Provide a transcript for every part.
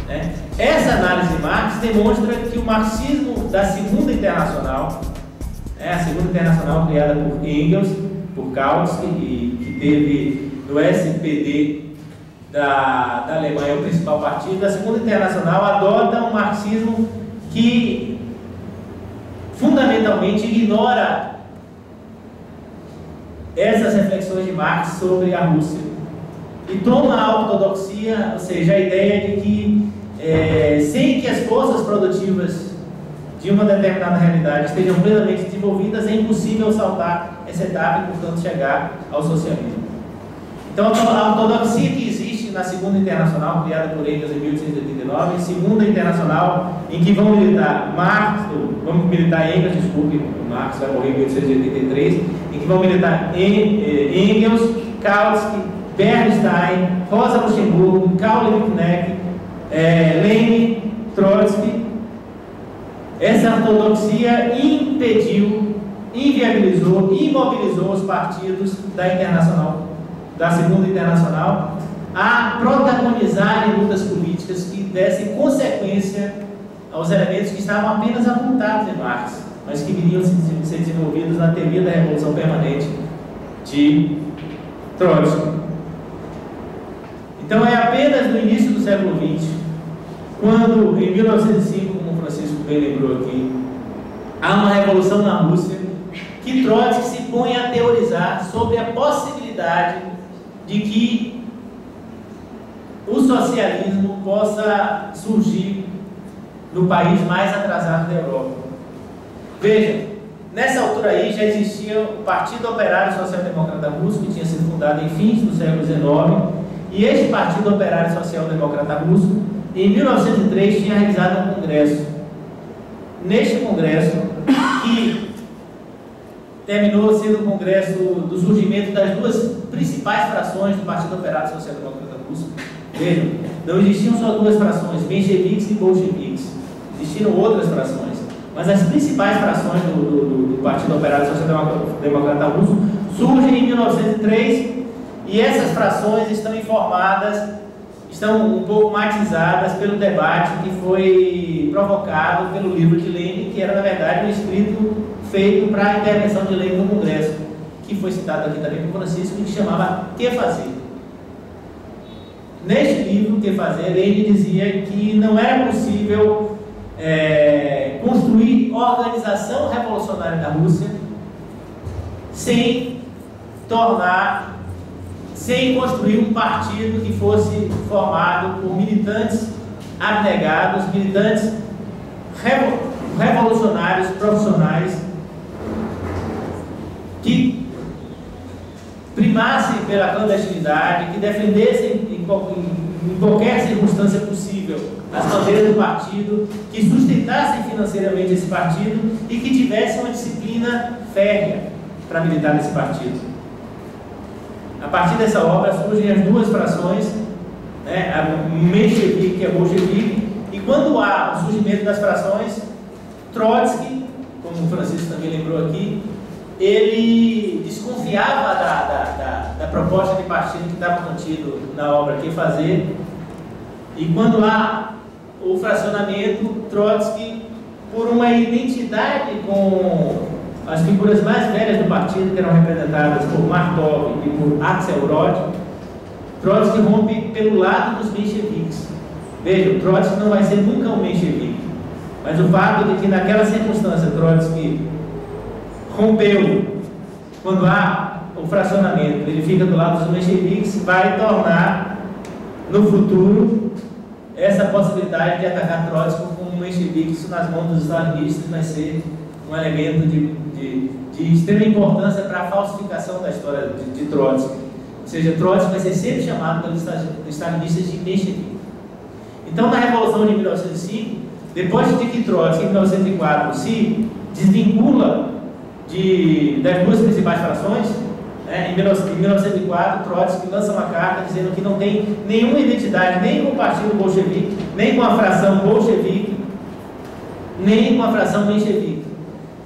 né? Essa análise de Marx demonstra que o marxismo da Segunda Internacional, né, a Segunda Internacional criada por Engels, por Kautsky, e que teve no SPD da Alemanha o principal partido, a Segunda Internacional adota um marxismo que fundamentalmente ignora essas reflexões de Marx sobre a Rússia e toma a ortodoxia, ou seja, a ideia de que sem que as forças produtivas de uma determinada realidade estejam plenamente desenvolvidas, é impossível saltar essa etapa e, portanto, chegar ao socialismo. Então, a ortodoxia que existe na Segunda Internacional, criada por Engels em 1889, e Segunda Internacional, em que vão militar Engels, desculpe, Marx vai morrer em 1883, em que vão militar Engels, Kautsky, Bernstein, Rosa Luxemburgo, Karl Liebknecht, Lenin, Trotsky. Essa ortodoxia impediu, inviabilizou, imobilizou os partidos da Internacional, da Segunda Internacional, a protagonizarem lutas políticas que dessem consequência aos elementos que estavam apenas apontados em Marx, mas que viriam ser desenvolvidos na teoria da Revolução Permanente de Trotsky. Então é apenas no início do século XX, quando, em 1905, como o Francisco bem lembrou aqui, há uma revolução na Rússia, que Trotsky se põe a teorizar sobre a possibilidade de que o socialismo possa surgir no país mais atrasado da Europa. Veja, nessa altura aí já existia o Partido Operário Social Democrata Russo, que tinha sido fundado em fins do século XIX, e este Partido Operário Social Democrata Russo, em 1903, tinha realizado um congresso. Neste congresso, que terminou sendo o congresso do surgimento das duas principais frações do Partido Operário Social Democrata Russo. Vejam, não existiam só duas frações, mencheviques e bolcheviques. Existiram outras frações, mas as principais frações do Partido Operário Social Democrata Russo surgem em 1903, e essas frações estão estão um pouco matizadas pelo debate que foi provocado pelo livro de Lenin, que era, na verdade, um escrito feito para a intervenção de Lenin no Congresso, que foi citado aqui também por Francisco, que chamava Que Fazer. Neste livro, Que Fazer, Lenin dizia que não era possível construir organização revolucionária na Rússia sem construir um partido que fosse formado por militantes abnegados, militantes revolucionários, profissionais, que primassem pela clandestinidade, que defendessem em qualquer circunstância possível as bandeiras do partido, que sustentassem financeiramente esse partido e que tivessem uma disciplina férrea para militar nesse partido. A partir dessa obra surgem as duas frações, né, a menchevique e a bolchevique, e quando há o surgimento das frações, Trotsky, como o Francisco também lembrou aqui, ele desconfiava da proposta de partido que estava contido na obra Que Fazer, e quando há o fracionamento, Trotsky, por uma identidade com as figuras mais velhas do partido, que eram representadas por Martov e por Axelrod, Trotsky rompe pelo lado dos mencheviques. Vejam, Trotsky não vai ser nunca um menchevique, mas o fato de que naquela circunstância Trotsky rompeu, quando há o fracionamento, ele fica do lado dos mencheviques, vai tornar no futuro essa possibilidade de atacar Trotsky como um menchevique. Isso nas mãos dos stalinistas vai ser um elemento de extrema importância para a falsificação da história de Trotsky. Ou seja, Trotsky vai ser sempre chamado pelos stalinistas de menchevique. Então, na Revolução de 1905, depois de que Trotsky, em 1904, se desvincula das duas principais frações, né, em 1904, Trotsky lança uma carta dizendo que não tem nenhuma identidade nem com o partido bolchevique, nem com a fração bolchevique, nem com a fração menchevique.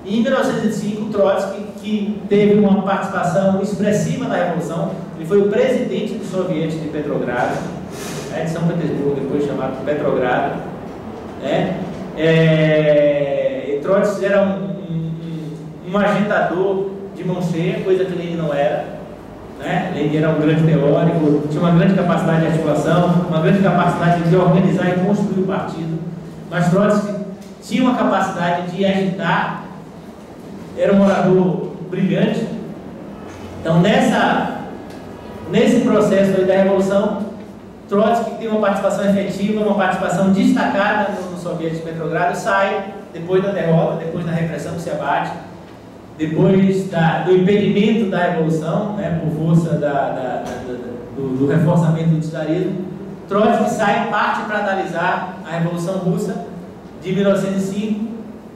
E em 1905, Trotsky, que teve uma participação expressiva na Revolução, ele foi o presidente do soviético de Petrogrado, é de São Petersburgo, depois chamado Petrogrado, né? Trotsky era um agitador de mão cheia, coisa que Lenin não era, né? Lenin era um grande teórico, tinha uma grande capacidade de articulação, uma grande capacidade de organizar e construir o partido, mas Trotsky tinha uma capacidade de agitar, era um orador brilhante. Então, nesse processo aí da Revolução, Trotsky tem uma participação efetiva, uma participação destacada no Soviético de Petrogrado, sai depois da derrota, depois da repressão que se abate, depois do impedimento da Revolução, né, por força do reforçamento do czarismo. Trotsky sai e parte para analisar a Revolução Russa de 1905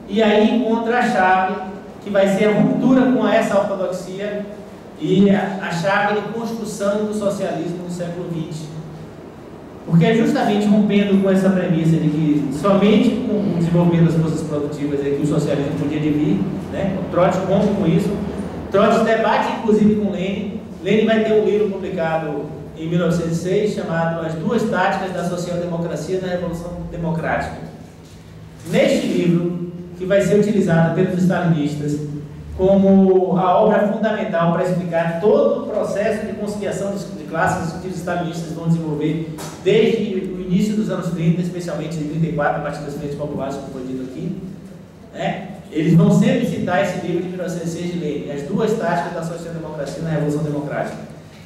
e aí encontra a chave que vai ser a ruptura com essa ortodoxia e a chave de construção do socialismo no século XX. Porque é justamente rompendo com essa premissa de que somente com o desenvolvimento das forças produtivas é que o socialismo podia vir, né? O Trotsky rompe com isso. Trotsky debate inclusive com Lenin. Lenin vai ter um livro publicado em 1906 chamado As Duas Táticas da Social-Democracia na Revolução Democrática. Neste livro, que vai ser utilizado pelos stalinistas como a obra fundamental para explicar todo o processo de conciliação de classes que os stalinistas vão desenvolver desde o início dos anos 30, especialmente de 34, a partir das frentes populares, como foi dito aqui, né? Eles vão sempre citar esse livro de 1906 de Lenin, As Duas Táticas da Social-Democracia na Revolução Democrática.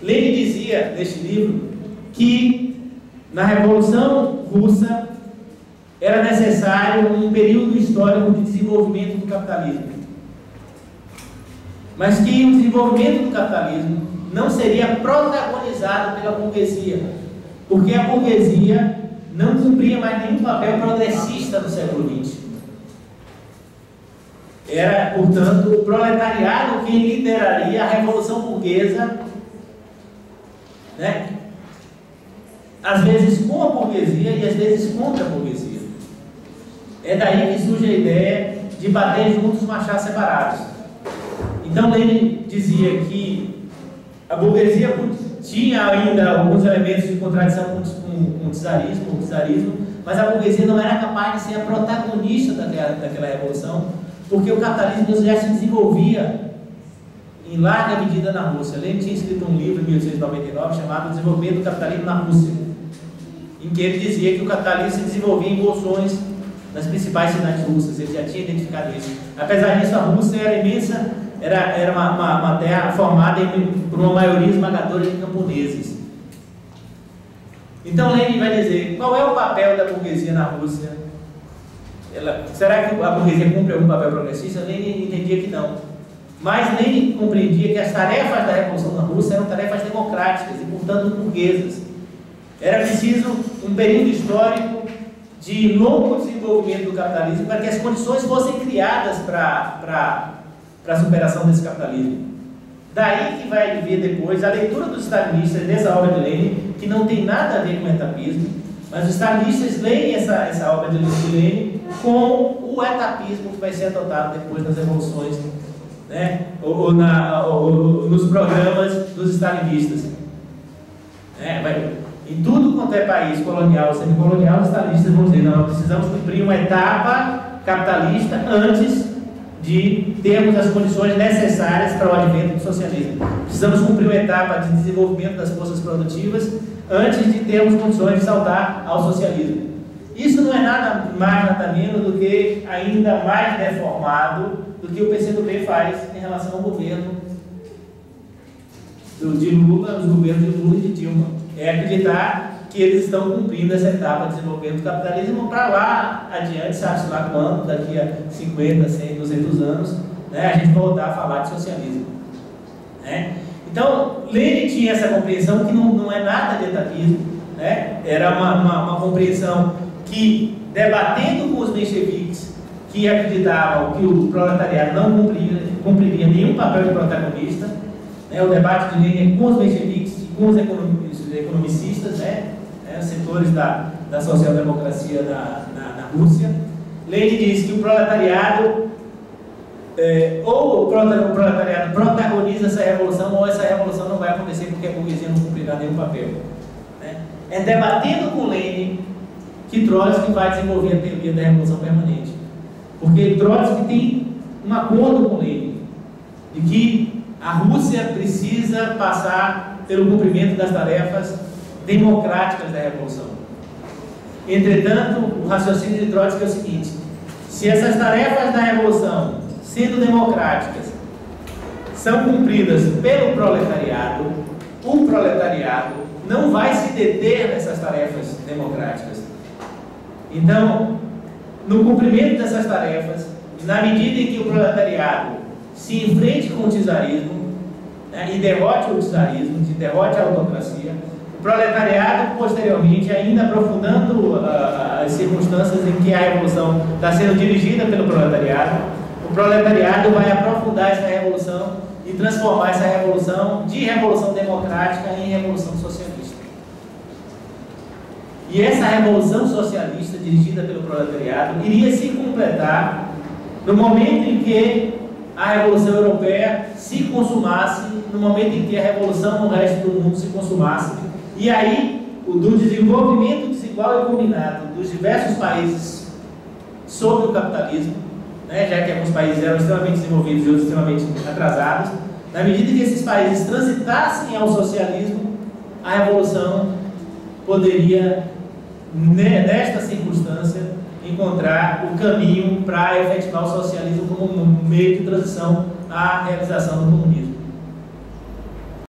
Lenin dizia neste livro que na Revolução Russa era necessário um período histórico de desenvolvimento do capitalismo, mas que o desenvolvimento do capitalismo não seria protagonizado pela burguesia, porque a burguesia não cumpria mais nenhum papel progressista no século XX. Era, portanto, o proletariado quem lideraria a Revolução Burguesa, né? Às vezes com a burguesia e às vezes contra a burguesia. É daí que surge a ideia de bater juntos, marchar separados. Então Lenin dizia que a burguesia tinha ainda alguns elementos de contradição com o czarismo, mas a burguesia não era capaz de ser a protagonista daquela revolução, porque o capitalismo já se desenvolvia em larga medida na Rússia. Lenin tinha escrito um livro em 1899 chamado Desenvolvimento do Capitalismo na Rússia, em que ele dizia que o capitalismo se desenvolvia em bolsões nas principais cidades russas. Ele já tinha identificado isso. Apesar disso, a Rússia era imensa, era uma terra formada por uma maioria esmagadora de camponeses. Então Lenin vai dizer, qual é o papel da burguesia na Rússia? Será que a burguesia cumpre algum papel progressista? Lenin entendia que não. Mas Lenin compreendia que as tarefas da Revolução na Rússia eram tarefas democráticas e, portanto, burguesas. Era preciso um período histórico de longo desenvolvimento do capitalismo para que as condições fossem criadas para a superação desse capitalismo. Daí que vai vir depois a leitura dos stalinistas dessa obra de Lenin, que não tem nada a ver com o etapismo, mas os stalinistas leem essa obra de Lenin com o etapismo que vai ser adotado depois nas revoluções, né? ou nos programas dos stalinistas. Em tudo quanto é país colonial ou semicolonial, os stalinistas vão dizer, não, nós precisamos cumprir uma etapa capitalista antes de termos as condições necessárias para o advento do socialismo. Precisamos cumprir uma etapa de desenvolvimento das forças produtivas antes de termos condições de saltar ao socialismo. Isso não é nada mais, nada menos do que ainda mais deformado do que o PCdoB faz em relação ao governo de Lula, os governos de Lula e de Dilma. É acreditar que eles estão cumprindo essa etapa de desenvolvimento do capitalismo para lá adiante, sabe-se lá quando, daqui a 50, 100, 200 anos, né, a gente voltar a falar de socialismo. Né? Então, Lenin tinha essa compreensão que não é nada de etapismo, né? Era uma compreensão que, debatendo com os mencheviques, que acreditavam que o proletariado não cumpriria nenhum papel de protagonista, né? O debate de Lenin com os mencheviques e com os economicistas, né? Os setores da social-democracia na Rússia. Lenin diz que o proletariado, ou o proletariado protagoniza essa revolução, ou essa revolução não vai acontecer porque a burguesia não cumprirá nenhum papel. né? É debatendo com Lenin que Trotsky vai desenvolver a teoria da Revolução Permanente. Porque Trotsky tem um acordo com Lenin de que a Rússia precisa passar pelo cumprimento das tarefas democráticas da Revolução. Entretanto, o raciocínio de Trotsky é o seguinte: se essas tarefas da Revolução, sendo democráticas, são cumpridas pelo proletariado, o proletariado não vai se deter nessas tarefas democráticas. Então, no cumprimento dessas tarefas, na medida em que o proletariado se enfrente com o czarismo, né, e derrote o czarismo, derrote a autocracia, o proletariado, posteriormente, ainda aprofundando as circunstâncias em que a revolução está sendo dirigida pelo proletariado, o proletariado vai aprofundar essa revolução e transformar essa revolução de revolução democrática em revolução socialista. E essa revolução socialista dirigida pelo proletariado iria se completar no momento em que a Revolução Europeia se consumasse, no momento em que a revolução no resto do mundo se consumasse, e aí do desenvolvimento desigual e combinado dos diversos países sob o capitalismo, né, já que alguns países eram extremamente desenvolvidos e outros extremamente atrasados, na medida que esses países transitassem ao socialismo, a revolução poderia, nesta circunstância, encontrar o caminho para efetivar o socialismo como um meio de transição à realização do comunismo.